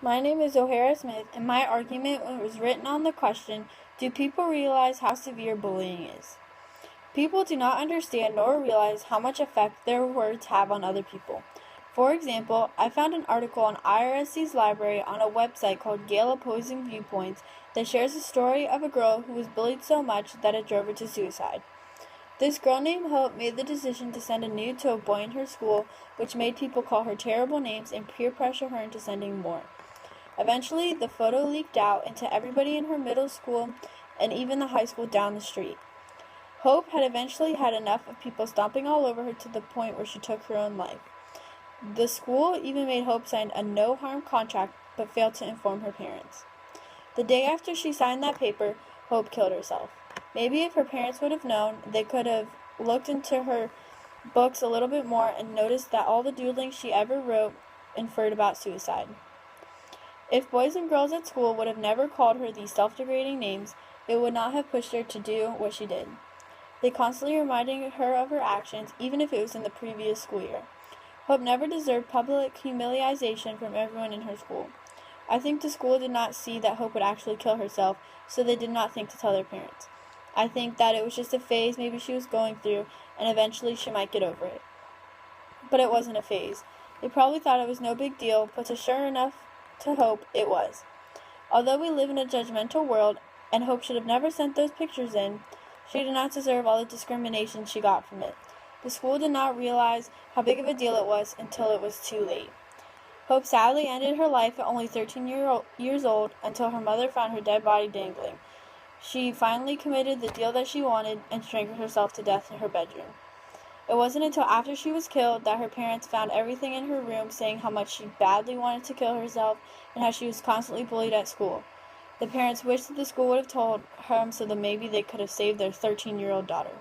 My name is O'Hara Smith, and my argument was written on the question, do people realize how severe bullying is? People do not understand nor realize how much effect their words have on other people. For example, I found an article on IRSC's library on a website called Gale Opposing Viewpoints that shares the story of a girl who was bullied so much that it drove her to suicide. This girl named Hope made the decision to send a nude to a boy in her school, which made people call her terrible names and peer pressure her into sending more. Eventually, the photo leaked out into everybody in her middle school and even the high school down the street. Hope had eventually had enough of people stomping all over her to the point where she took her own life. The school even made Hope sign a no-harm contract but failed to inform her parents. The day after she signed that paper, Hope killed herself. Maybe if her parents would have known, they could have looked into her books a little bit more and noticed that all the doodling she ever wrote inferred about suicide. If boys and girls at school would have never called her these self-degrading names, it would not have pushed her to do what she did. They constantly reminded her of her actions, even if it was in the previous school year. Hope never deserved public humiliation from everyone in her school. I think the school did not see that Hope would actually kill herself, so they did not think to tell their parents. I think that it was just a phase maybe she was going through, and eventually she might get over it. But it wasn't a phase. They probably thought it was no big deal, but sure enough to Hope, it was. Although we live in a judgmental world, and Hope should have never sent those pictures in, she did not deserve all the discrimination she got from it. The school did not realize how big of a deal it was until it was too late. Hope sadly ended her life at only 13 years old until her mother found her dead body dangling. She finally committed the deal that she wanted and strangled herself to death in her bedroom. It wasn't until after she was killed that her parents found everything in her room saying how much she badly wanted to kill herself and how she was constantly bullied at school. The parents wished that the school would have told her so that maybe they could have saved their 13-year-old daughter.